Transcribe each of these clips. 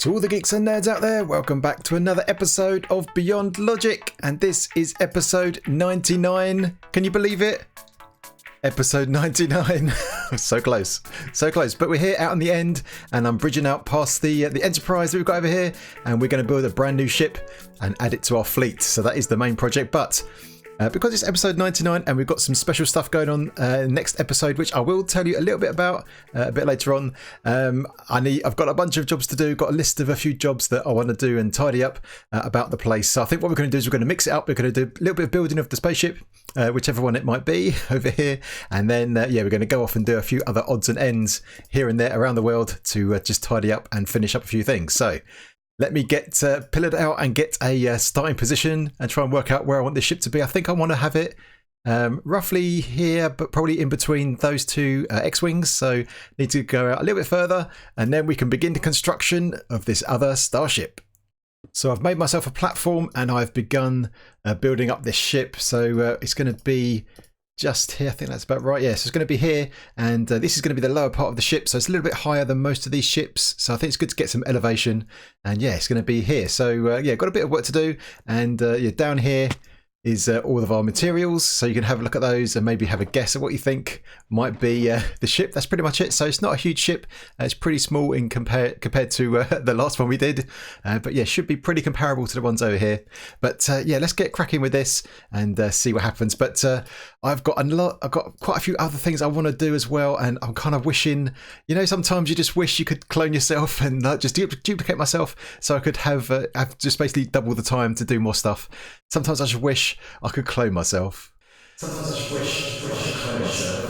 To all the geeks and nerds out there, welcome back to another episode of Beyond Logic, and this is episode 99. Can you believe it? Episode 99. So close, but we're here out in the end, and I'm bridging out past the Enterprise that we've got over here, and we're going to build a brand new ship and add it to our fleet. So that is the main project, but because it's episode 99 and we've got some special stuff going on next episode, which I will tell you a little bit about a bit later on. I've got a bunch of jobs to do, got a list of a few jobs that I want to do and tidy up about the place. So I think what we're going to do is we're going to mix it up. We're going to do a little bit of building of the spaceship, whichever one it might be over here, and then we're going to go off and do a few other odds and ends here and there around the world to just tidy up and finish up a few things. So let me get pillared out and get a starting position and try and work out where I want this ship to be. I think I want to have it roughly here, but probably in between those two X-Wings. So need to go out a little bit further, and then we can begin the construction of this other Starship. So I've made myself a platform and I've begun building up this ship. So it's going to be just here. I think that's about right. Yes, it's going to be here, and this is going to be the lower part of the ship, so it's a little bit higher than most of these ships, so I think it's good to get some elevation, and it's going to be here. So got a bit of work to do, and down here is all of our materials, so you can have a look at those and maybe have a guess at what you think might be the ship. That's pretty much it. So it's not a huge ship, it's pretty small in compared to the last one we did, but should be pretty comparable to the ones over here. But let's get cracking with this and see what happens. But I've got quite a few other things I want to do as well, and I'm kind of wishing, sometimes you just wish you could clone yourself and just duplicate myself, so I could have just basically double the time to do more stuff. Sometimes I just wish I could clone myself. Sometimes I just wish I could clone myself.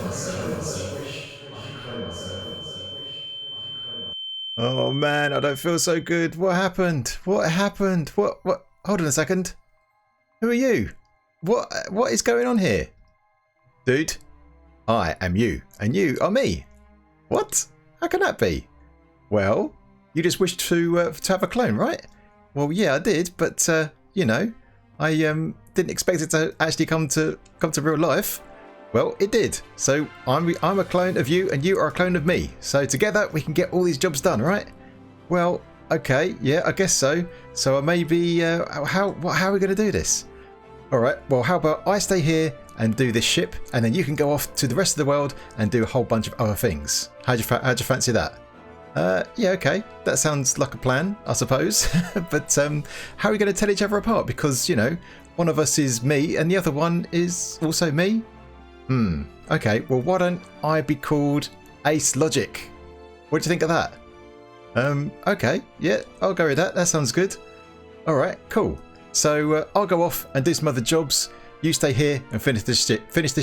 Oh man, I don't feel so good. What happened? What? Hold on a second. Who are you? What is going on here? Dude, I am you, and you are me. What? How can that be? Well, you just wished to have a clone, right? Well, yeah, I did, but I didn't expect it to actually come to real life. Well, it did. So I'm a clone of you, and you are a clone of me. So together we can get all these jobs done, right? Well, okay, yeah, I guess so. So maybe how are we going to do this? All right. Well, how about I stay here and do this ship, and then you can go off to the rest of the world and do a whole bunch of other things. How'd you fancy that? Yeah, okay. That sounds like a plan, I suppose. But how are we going to tell each other apart? Because, one of us is me and the other one is also me. Okay, well, why don't I be called Ace Logic? What do you think of that? Okay, yeah, I'll go with that. That sounds good. All right, cool. So I'll go off and do some other jobs. You stay here and finish this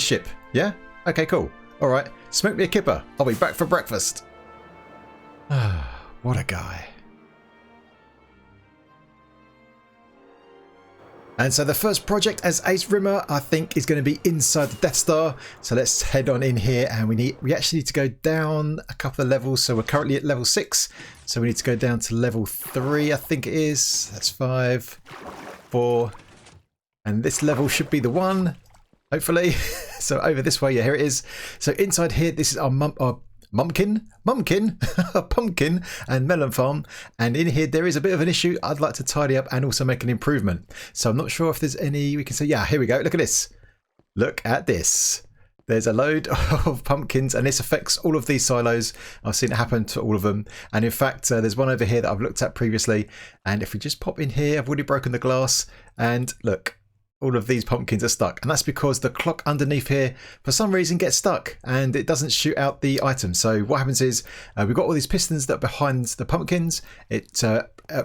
ship. Yeah? Okay, cool. All right, smoke me a kipper. I'll be back for breakfast. What a guy. And so the first project as Ace Rimmer, I think, is going to be inside the Death Star. So let's head on in here, and we actually need to go down a couple of levels. So we're currently at level 6. So we need to go down to level 3, I think it is. That's 5, 4. And this level should be the one, hopefully. So over this way, yeah, here it is. So inside here, this is our pumpkin and melon farm, and in here there is a bit of an issue I'd like to tidy up and also make an improvement. So I'm not sure if there's any we can say. Yeah, here we go. Look at this. There's a load of pumpkins, and this affects all of these silos. I've seen it happen to all of them, and in fact there's one over here that I've looked at previously, and if we just pop in here, I've already broken the glass, and look, all of these pumpkins are stuck, and that's because the clock underneath here for some reason gets stuck and it doesn't shoot out the item. So what happens is we've got all these pistons that are behind the pumpkins. It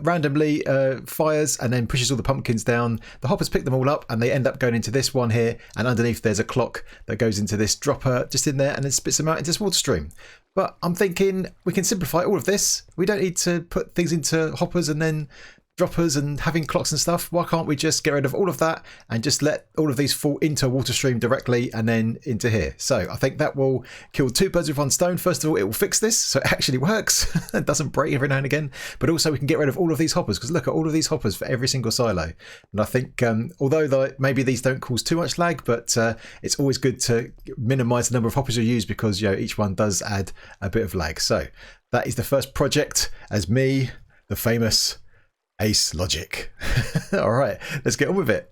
randomly fires and then pushes all the pumpkins down. The hoppers pick them all up and they end up going into this one here, and underneath there's a clock that goes into this dropper just in there, and it spits them out into this water stream. But I'm thinking we can simplify all of this. We don't need to put things into hoppers and then droppers and having clocks and stuff. Why can't we just get rid of all of that and just let all of these fall into a water stream directly and then into here? So I think that will kill two birds with one stone. First of all, it will fix this so it actually works. It doesn't break every now and again, but also we can get rid of all of these hoppers, because look at all of these hoppers for every single silo. And I think although maybe these don't cause too much lag, but it's always good to minimize the number of hoppers you use, because each one does add a bit of lag. So that is the first project as me, the famous Ace Logic. All right, let's get on with it.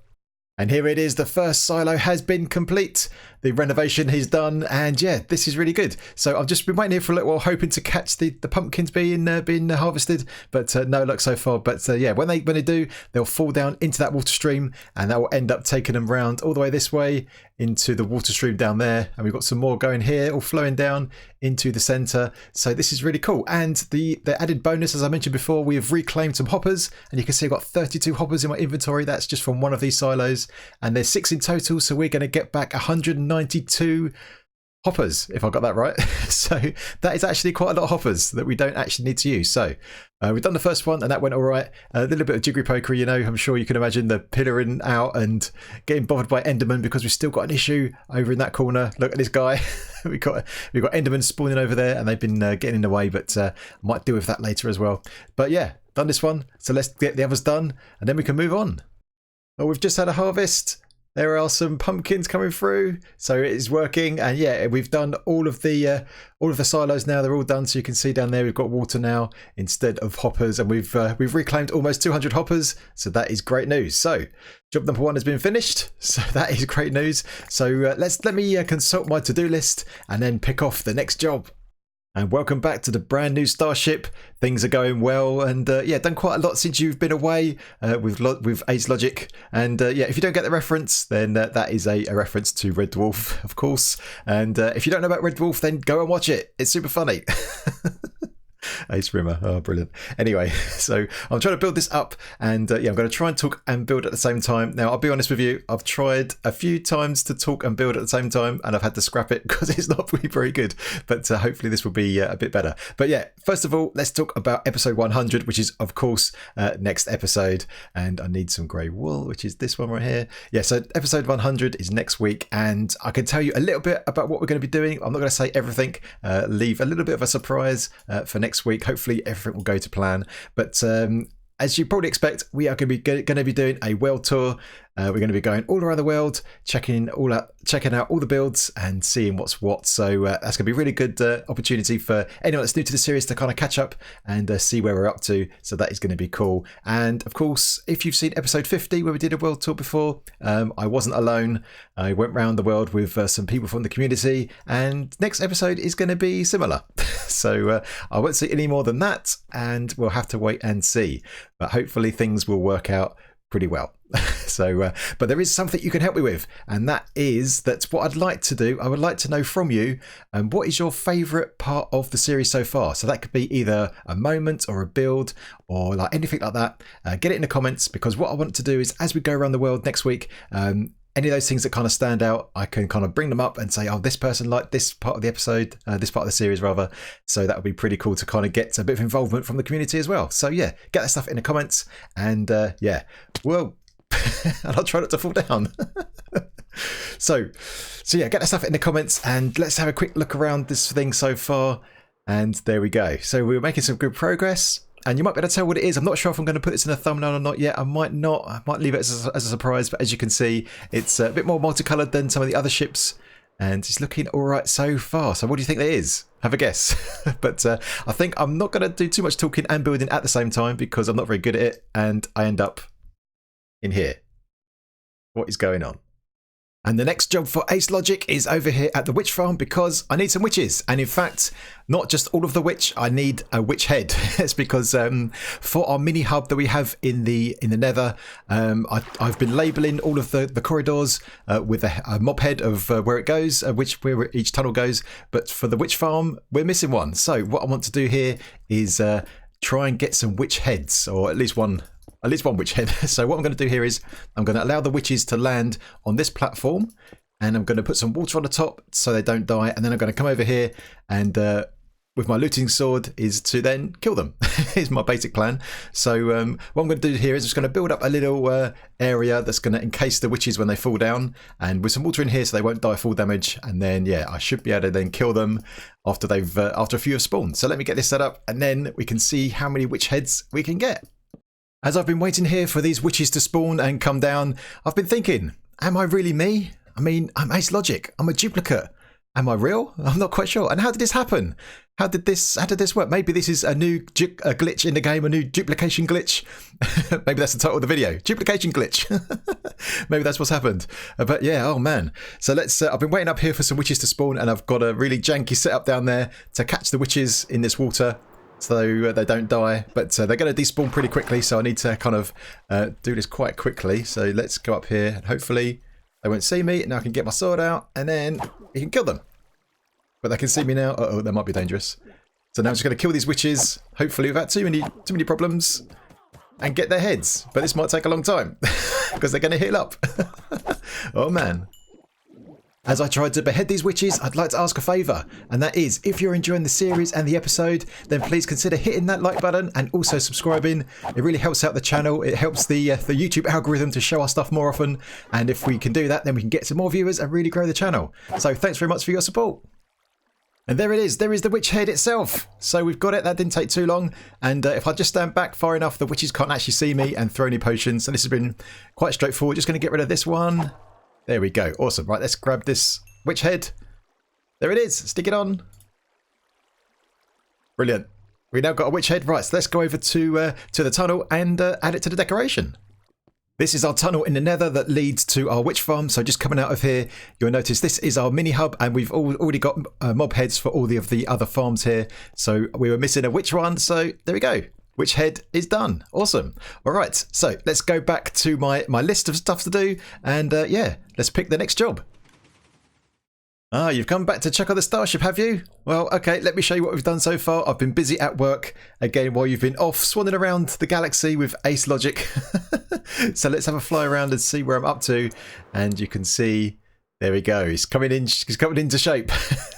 And here it is, the first silo has been complete. The renovation is done, and yeah, this is really good. So I've just been waiting here for a little while, hoping to catch the pumpkins being harvested, but no luck so far. But yeah, when they do, they'll fall down into that water stream, and that will end up taking them round all the way this way into the water stream down there. And we've got some more going here, all flowing down into the centre. So this is really cool. And the added bonus, as I mentioned before, we have reclaimed some hoppers, and you can see I've got 32 hoppers in my inventory. That's just from one of these silos, and there's 6 in total. So we're going to get back 192 hoppers, if I got that right. So that is actually quite a lot of hoppers that we don't actually need to use. So we've done the first one, and that went all right. A little bit of jiggery pokery, you know. I'm sure you can imagine the pillaring out and getting bothered by Enderman, because we've still got an issue over in that corner. Look at this guy. we've got Enderman spawning over there, and they've been getting in the way, but I might deal with that later as well. But yeah, done this one, so let's get the others done, and then we can move on. Well, we've just had a harvest. There are some pumpkins coming through, so it is working. And yeah, we've done all of the silos now. They're all done, so you can see down there we've got water now instead of hoppers, and we've reclaimed almost 200 hoppers. So that is great news. So job number 1 has been finished, so that is great news. So let me consult my to-do list and then pick off the next job. And welcome back to the brand new Starship. Things are going well, and yeah, done quite a lot since you've been away with Ace Logic. And yeah, if you don't get the reference, then that is a reference to Red Dwarf, of course. And if you don't know about Red Dwarf, then go and watch it. It's super funny. Ace Rimmer, oh brilliant. Anyway, so I'm trying to build this up, and yeah, I'm going to try and talk and build at the same time. Now I'll be honest with you, I've tried a few times to talk and build at the same time, and I've had to scrap it because it's not really very good, but hopefully this will be a bit better. But yeah, first of all, let's talk about episode 100, which is of course next episode. And I need some grey wool, which is this one right here. Yeah, so episode 100 is next week, and I can tell you a little bit about what we're going to be doing. I'm not going to say everything, leave a little bit of a surprise for next week. Hopefully everything will go to plan, but as you probably expect, we are going to be doing a world tour. We're going to be going all around the world, checking out all the builds and seeing what's what. So that's going to be a really good opportunity for anyone that's new to the series to kind of catch up and see where we're up to. So that is going to be cool. And of course, if you've seen episode 50 where we did a world tour before, I wasn't alone. I went around the world with some people from the community, and next episode is going to be similar. So I won't say any more than that, and we'll have to wait and see. But hopefully things will work out pretty well. So but there is something you can help me with, and that is what I'd like to do. I would like to know from you, what is your favorite part of the series so far? So that could be either a moment or a build or like anything like that. Get it in the comments, because what I want to do is, as we go around the world next week, any of those things that kind of stand out, I can kind of bring them up and say, oh, this person liked this part of the episode, this part of the series rather. So that would be pretty cool to kind of get a bit of involvement from the community as well. So yeah, get that stuff in the comments, and yeah, well, and I'll try not to fall down. so yeah, get that stuff in the comments, and let's have a quick look around this thing so far. And there we go. So we're making some good progress. And you might be able to tell what it is. I'm not sure if I'm going to put this in a thumbnail or not yet. I might not. I might leave it as a surprise. But as you can see, it's a bit more multicolored than some of the other ships. And it's looking all right so far. So what do you think that is? Have a guess. But I think I'm not going to do too much talking and building at the same time, because I'm not very good at it. And I end up in here. What is going on? And the next job for Ace Logic is over here at the witch farm, because I need some witches. And in fact, not just all of the witch, I need a witch head. It's because for our mini hub that we have in the nether, I've been labelling all of the corridors with a mob head of where it goes, where each tunnel goes. But for the witch farm, we're missing one. So what I want to do here is try and get some witch heads, or at least one witch head. So what I'm going to do here is I'm going to allow the witches to land on this platform, and I'm going to put some water on the top so they don't die, and then I'm going to come over here and with my looting sword is to then kill them. Is my basic plan. So what I'm going to do here is just going to build up a little area that's going to encase the witches when they fall down, and with some water in here so they won't die full damage, and then yeah, I should be able to then kill them after a few have spawned. So let me get this set up, and then we can see how many witch heads we can get. As I've been waiting here for these witches to spawn and come down, I've been thinking, am I really me? I mean, I'm Ace Logic. I'm a duplicate. Am I real? I'm not quite sure. And how did this happen? How did this work? Maybe this is a new glitch in the game, a new duplication glitch. Maybe that's the title of the video, duplication glitch. Maybe that's what's happened. But yeah, oh man. So let's, I've been waiting up here for some witches to spawn, and I've got a really janky setup down there to catch the witches in this water so they don't die. But they're going to despawn pretty quickly, so I need to kind of do this quite quickly. So let's go up here and hopefully they won't see me. Now I can get my sword out and then you can kill them. But they can see me now. Uh-oh, that might be dangerous. So now I'm just going to kill these witches, hopefully without too many problems, and get their heads. But this might take a long time, because they're going to heal up. Oh man. As I tried to behead these witches, I'd like to ask a favour, and that is, if you're enjoying the series and the episode, then please consider hitting that like button and also subscribing. It really helps out the channel. It helps the YouTube algorithm to show our stuff more often, and if we can do that, then we can get some more viewers and really grow the channel. So thanks very much for your support. And there it is. There is the witch head itself. So we've got it. That didn't take too long. And if I just stand back far enough, the witches can't actually see me and throw any potions. So this has been quite straightforward. Just going to get rid of this one. There we go. Awesome. Right, let's grab this witch head. There it is. Stick it on. Brilliant. We now got a witch head. Right, so let's go over to the tunnel and add it to the decoration. This is our tunnel in the nether that leads to our witch farm. So just coming out of here, you'll notice this is our mini hub, and we've already got mob heads for all of the other farms here. So we were missing a witch one. So there we go. Witch head is done. Awesome. All right. So let's go back to my list of stuff to do. And yeah, let's pick the next job. Ah, you've come back to check on the Starship, have you? Well, okay, let me show you what we've done so far. I've been busy at work, again, while you've been off swanning around the galaxy with Ace Logic. So let's have a fly around and see where I'm up to. And you can see, there we go. He's coming into shape.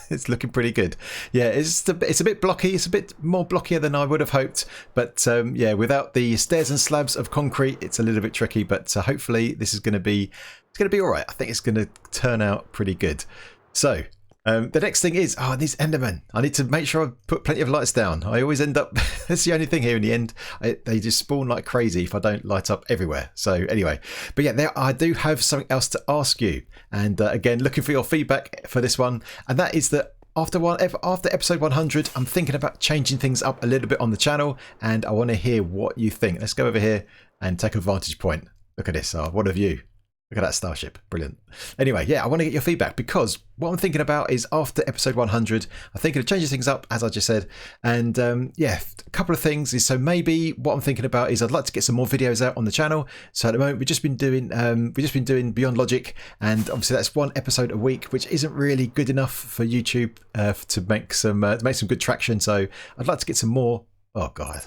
It's looking pretty good. Yeah, it's a bit blocky. It's a bit more blockier than I would have hoped. But yeah, without the stairs and slabs of concrete, it's a little bit tricky. But hopefully this is going to be, all right. I think it's going to turn out pretty good. So, the next thing is, these Endermen. I need to make sure I put plenty of lights down. I always end up, that's the only thing here in the end. They just spawn like crazy if I don't light up everywhere. So anyway, but yeah, I do have something else to ask you. And again, looking for your feedback for this one. And that is that after episode 100, I'm thinking about changing things up a little bit on the channel. And I want to hear what you think. Let's go over here and take a vantage point. Look at this. What a view. Look at that Starship. Brilliant. Anyway, yeah, I want to get your feedback, because what I'm thinking about is after episode 100, I'm thinking of changing things up, as I just said. And yeah, a couple of things is, so maybe what I'm thinking about is I'd like to get some more videos out on the channel. So at the moment, we've just been doing Beyond Logic, and obviously that's one episode a week, which isn't really good enough for YouTube to make some good traction. So I'd like to get some more. Oh God.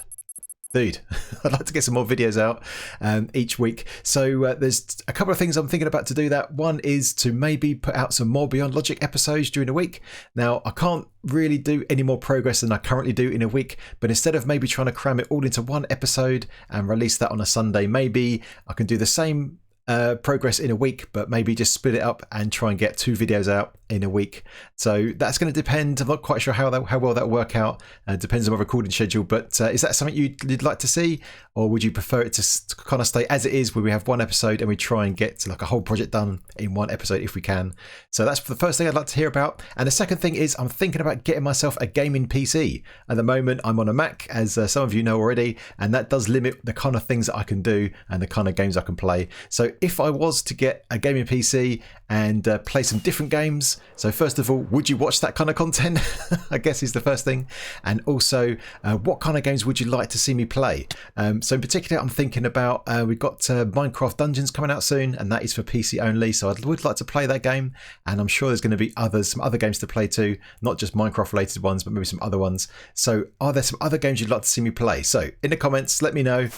Dude, I'd like to get some more videos out each week. So there's a couple of things I'm thinking about to do that. One is to maybe put out some more Beyond Logic episodes during the week. Now, I can't really do any more progress than I currently do in a week, but instead of maybe trying to cram it all into one episode and release that on a Sunday, maybe I can do the same progress in a week, but maybe just split it up and try and get 2 videos out in a week. So that's going to depend. I'm not quite sure how well that'll work out. Depends on my recording schedule. But is that something you'd like to see, or would you prefer it to kind of stay as it is, where we have one episode and we try and get like a whole project done in one episode if we can? So that's the first thing I'd like to hear about. And the second thing is I'm thinking about getting myself a gaming PC. At the moment, I'm on a Mac, as some of you know already, and that does limit the kind of things that I can do and the kind of games I can play. So if I was to get a gaming PC and play some different games, so first of all, would you watch that kind of content? I guess is the first thing. And also, what kind of games would you like to see me play? So in particular, I'm thinking about, we've got Minecraft Dungeons coming out soon, and that is for PC only. So I would like to play that game, and I'm sure there's going to be some other games to play too, not just Minecraft related ones, but maybe some other ones. So are there some other games you'd like to see me play? So in the comments, let me know.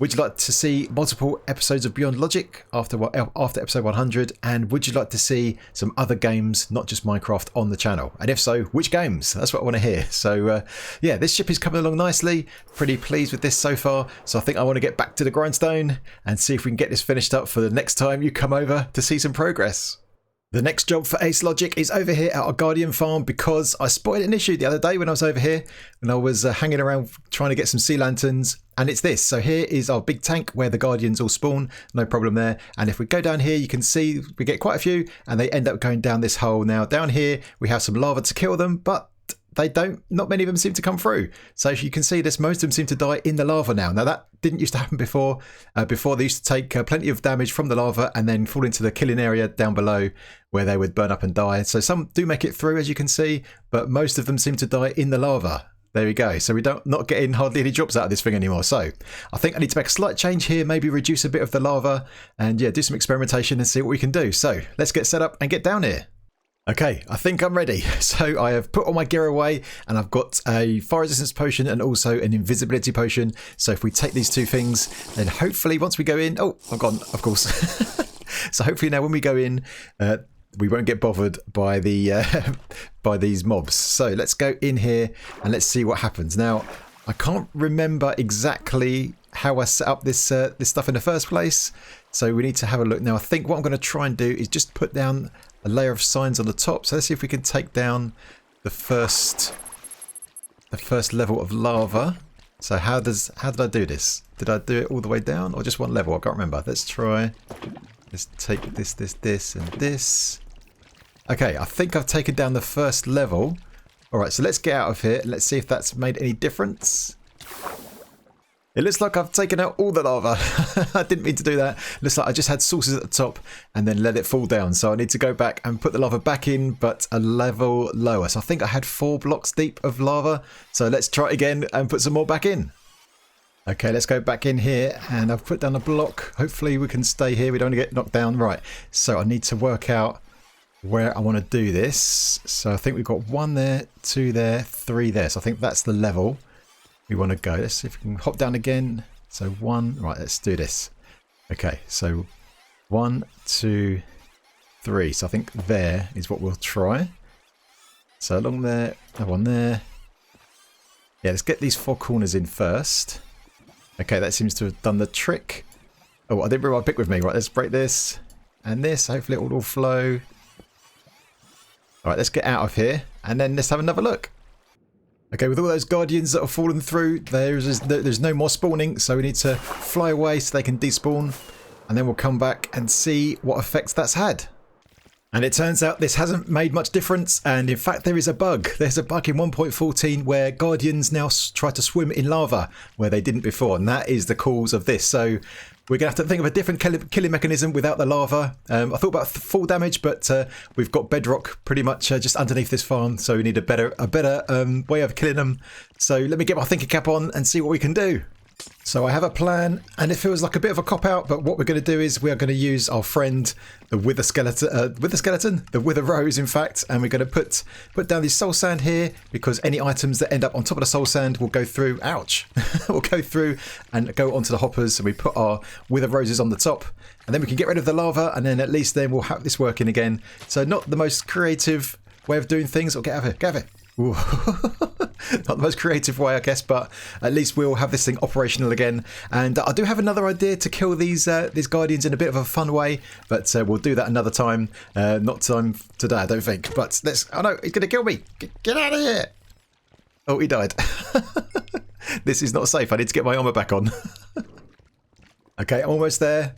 Would you like to see multiple episodes of Beyond Logic after episode 100? And would you like to see some other games, not just Minecraft, on the channel? And if so, which games? That's what I want to hear. So yeah, this ship is coming along nicely. Pretty pleased with this so far. So I think I want to get back to the grindstone and see if we can get this finished up for the next time you come over to see some progress. The next job for Ace Logic is over here at our Guardian farm, because I spotted an issue the other day when I was over here and I was hanging around trying to get some sea lanterns, and it's this. So here is our big tank where the Guardians all spawn, no problem there. And if we go down here, you can see we get quite a few and they end up going down this hole. Now down here we have some lava to kill them, but not many of them seem to come through. So as you can see this, most of them seem to die in the lava now. Now that didn't used to happen before. Before they used to take plenty of damage from the lava and then fall into the killing area down below where they would burn up and die. So some do make it through, as you can see, but most of them seem to die in the lava. There we go. So we don't not getting hardly any drops out of this thing anymore. So I think I need to make a slight change here, maybe reduce a bit of the lava and yeah, do some experimentation and see what we can do. So let's get set up and get down here. Okay, I think I'm ready. So I have put all my gear away and I've got a fire resistance potion and also an invisibility potion. So if we take these two things, then hopefully once we go in, oh, I've gone, of course. So hopefully now when we go in, we won't get bothered by the by these mobs. So let's go in here and let's see what happens. Now, I can't remember exactly how I set up this this stuff in the first place. So we need to have a look. Now, I think what I'm going to try and do is just put down a layer of signs on the top. So let's see if we can take down the first level of lava. So how did I do this? Did I do it all the way down or just one level? I can't remember. Let's try. Let's take this, and this. Okay, I think I've taken down the first level. All right, so let's get out of here. Let's see if that's made any difference. It looks like I've taken out all the lava. I didn't mean to do that. Looks like I just had sources at the top and then let it fall down. So I need to go back and put the lava back in, but a level lower. So I think I had 4 blocks deep of lava. So let's try it again and put some more back in. Okay, let's go back in here and I've put down a block. Hopefully we can stay here. We don't want to get knocked down. Right, so I need to work out where I want to do this. So I think we've got 1 there, 2 there, 3 there. So I think that's the level we want to go. Let's see if we can hop down again. So 1, right, let's do this. Okay, so 1, 2, 3. So I think there is what we'll try. So along there, that one there. Yeah, let's get these 4 corners in first. Okay, that seems to have done the trick. Oh, I didn't bring my pick with me. Right, let's break this and this. Hopefully it will all flow. All right, let's get out of here and then let's have another look. Okay, with all those guardians that have fallen through, there's no more spawning, so we need to fly away so they can despawn, and then we'll come back and see what effects that's had. And it turns out this hasn't made much difference, and in fact there is a bug. There's a bug in 1.14 where guardians now try to swim in lava where they didn't before, and that is the cause of this. So we're going to have to think of a different killing mechanism without the lava. I thought about full damage, but we've got bedrock pretty much just underneath this farm, so we need a better way of killing them. So let me get my thinking cap on and see what we can do. So I have a plan, and it feels like a bit of a cop-out, but what we're going to do is we are going to use our friend, the Wither Rose, in fact, and we're going to put down this soul sand here, because any items that end up on top of the soul sand will go through, ouch, will go through and go onto the hoppers, so we put our Wither Roses on the top, and then we can get rid of the lava, and then at least then we'll have this working again. So not the most creative way of doing things. Get out of here. Ooh. Not the most creative way, I guess, but at least we'll have this thing operational again. And I do have another idea to kill these guardians in a bit of a fun way, but we'll do that another time. Not time today, I don't think. But let's. Oh no, he's going to kill me! Get out of here! Oh, he died. This is not safe. I need to get my armor back on. Okay, I'm almost there,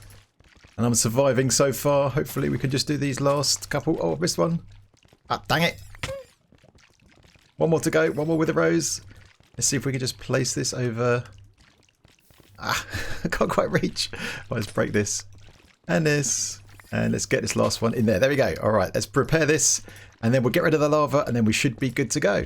and I'm surviving so far. Hopefully, we can just do these last couple. Oh, I missed one. Ah, dang it! One more to go. One more with the rose. Let's see if we can just place this over. Ah, I can't quite reach. Well, let's break this. And this. And let's get this last one in there. There we go. All right, let's prepare this. And then we'll get rid of the lava. And then we should be good to go.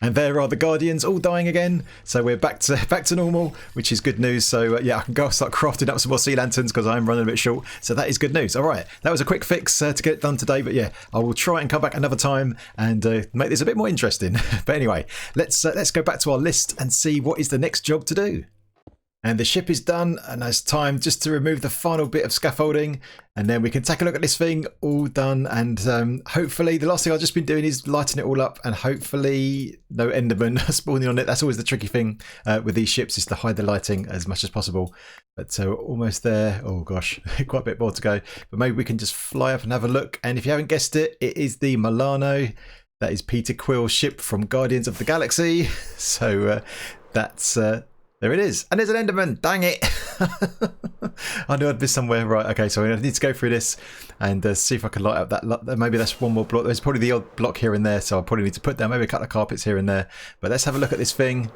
And there are the guardians all dying again. So we're back to normal, which is good news. So yeah, I can go start crafting up some more sea lanterns because I'm running a bit short. So that is good news. All right, that was a quick fix to get it done today. But yeah, I will try and come back another time and make this a bit more interesting. But anyway, let's go back to our list and see what is the next job to do. And the ship is done, and it's time just to remove the final bit of scaffolding, and then we can take a look at this thing all done. And hopefully the last thing I've just been doing is lighting it all up, and hopefully no Enderman spawning on it. That's always the tricky thing with these ships, is to hide the lighting as much as possible. But we're almost there. Oh gosh, quite a bit more to go, but maybe we can just fly up and have a look. And if you haven't guessed it, it is the Milano. That is Peter Quill's ship from Guardians of the Galaxy. So that's there it is. And there's an Enderman. Dang it. I knew I'd be somewhere. Right, okay, so I need to go through this and see if I can light up that. Maybe that's one more block. There's probably the odd block here and there, so I probably need to put down maybe a couple of carpets here and there. But let's have a look at this thing.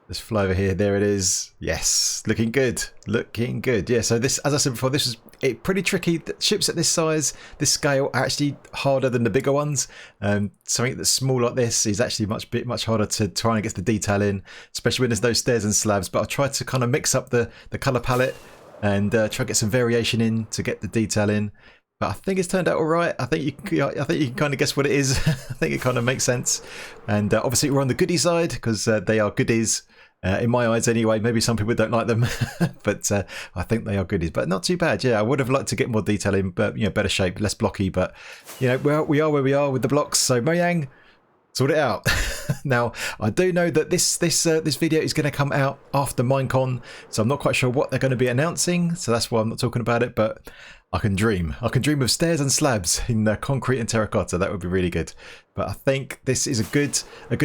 Let's fly over here. There it is. Yes, looking good. Looking good. Yeah, so this, as I said before, this is pretty tricky. The ships at this size, this scale, are actually harder than the bigger ones. Something that's small like this is actually much harder to try and get the detail in, especially when there's no stairs and slabs. But I tried to kind of mix up the colour palette and try to get some variation in to get the detail in. But I think it's turned out all right. I think you can kind of guess what it is. I think it kind of makes sense. And obviously we're on the goodie side because they are goodies. In my eyes anyway. Maybe some people don't like them, but I think they are goodies. But not too bad. Yeah, I would have liked to get more detail in, but better shape, less blocky. But we are where we are with the blocks. So Mojang, sort it out. Now I do know that this video is going to come out after Minecon, so I'm not quite sure what they're going to be announcing. So that's why I'm not talking about it. But I can dream. I can dream of stairs and slabs in concrete and terracotta. That would be really good. But I think this is a good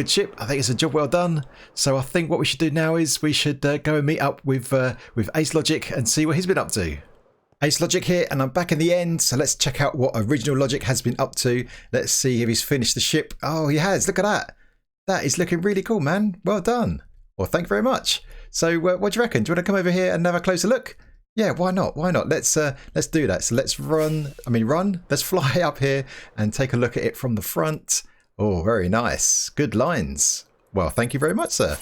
ship. I think it's a job well done. So I think what we should do now is we should go and meet up with Ace Logic and see what he's been up to. Ace Logic here, and I'm back in the end. So let's check out what Original Logic has been up to. Let's see if he's finished the ship. Oh, he has. Look at that. That is looking really cool, man. Well done. Well, thank you very much. So what do you reckon? Do you want to come over here and have a closer look? Yeah, why not? Why not? Let's do that. So let's run. Let's fly up here and take a look at it from the front. Oh, very nice. Good lines. Well, thank you very much, sir.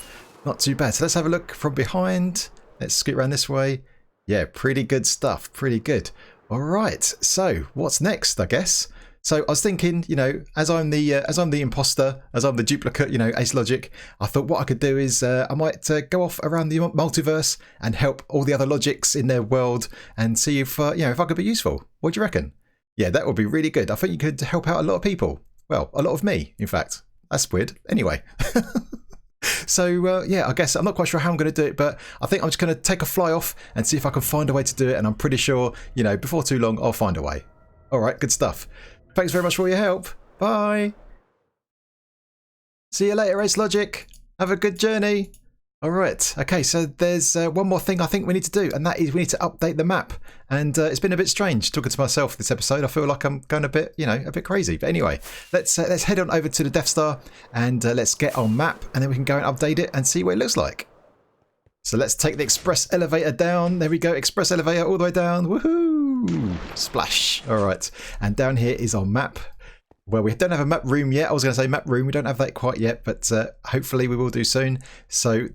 Not too bad. So let's have a look from behind. Let's scoot around this way. Yeah, pretty good stuff. Pretty good. All right. So what's next, I guess? So I was thinking, as I'm the imposter, as I'm the duplicate, Ace Logic, I thought what I could do is I might go off around the multiverse and help all the other Logics in their world and see if if I could be useful. What do you reckon? Yeah, that would be really good. I think you could help out a lot of people. Well, a lot of me, in fact. That's weird. Anyway. So yeah, I guess I'm not quite sure how I'm going to do it, but I think I'm just going to take a fly off and see if I can find a way to do it. And I'm pretty sure, before too long, I'll find a way. All right, good stuff. Thanks very much for your help. Bye. See you later, Ace Logic. Have a good journey. All right. Okay, so there's one more thing I think we need to do, and that is we need to update the map. And it's been a bit strange talking to myself this episode. I feel like I'm going a bit, a bit crazy. But anyway, let's head on over to the Death Star and let's get our map, and then we can go and update it and see what it looks like. So let's take the express elevator down. There we go. Express elevator all the way down. Woohoo! Splash. All right. And down here is our map. Well, we don't have a map room yet. I was going to say map room. We don't have that quite yet, but hopefully we will do soon. So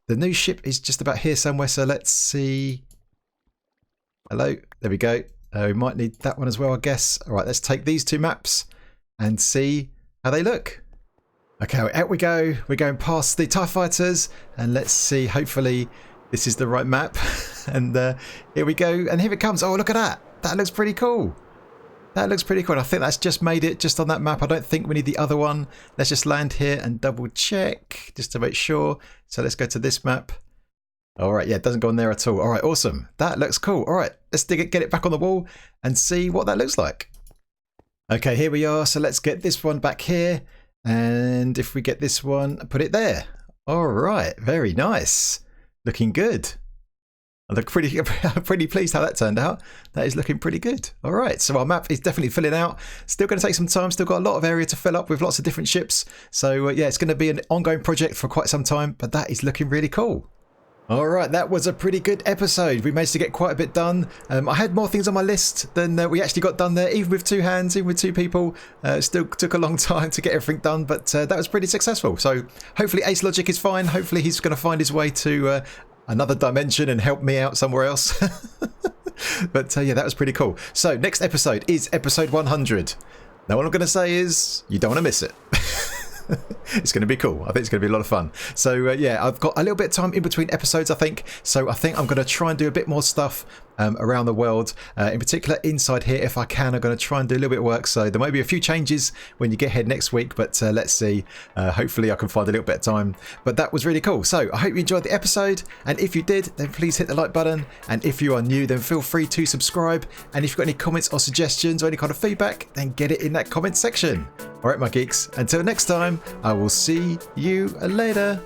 the new ship is just about here somewhere. So let's see. Hello. There we go. We might need that one as well, I guess. All right. Let's take these two maps and see how they look. Okay, out we go. We're going past the TIE fighters, and let's see. Hopefully, this is the right map. And here we go. And here it comes. Oh, look at that. That looks pretty cool. That looks pretty cool. I think that's just made it just on that map. I don't think we need the other one. Let's just land here and double check just to make sure. So let's go to this map. All right. Yeah, it doesn't go on there at all. All right. Awesome. That looks cool. All right. Let's get it back on the wall and see what that looks like. Okay, here we are. So let's get this one back here. And if we get this one, put it there. All right, very nice. Looking good. I look pretty pleased how that turned out. That is looking pretty good. All right, so our map is definitely filling out. Still going to take some time. Still got a lot of area to fill up with lots of different ships. So yeah, it's going to be an ongoing project for quite some time, but that is looking really cool. All right, that was a pretty good episode. We managed to get quite a bit done. I had more things on my list than we actually got done there, even with two hands, even with two people. Still took a long time to get everything done, but that was pretty successful. So hopefully Ace Logic is fine. Hopefully he's going to find his way to another dimension and help me out somewhere else. But yeah, that was pretty cool. So next episode is episode 100. Now what I'm going to say is you don't want to miss it. It's going to be cool. I think it's going to be a lot of fun. So yeah, I've got a little bit of time in between episodes, I think. So I think I'm going to try and do a bit more stuff around the world, in particular inside here if I can. I'm going to try and do a little bit of work, so there may be a few changes when you get here next week, but let's see. Hopefully I can find a little bit of time, but that was really cool. So I hope you enjoyed the episode, and if you did, then please hit the like button, and if you are new, then feel free to subscribe, and if you've got any comments or suggestions or any kind of feedback, then get it in that comment section. Alright my geeks, until next time, I will see you later.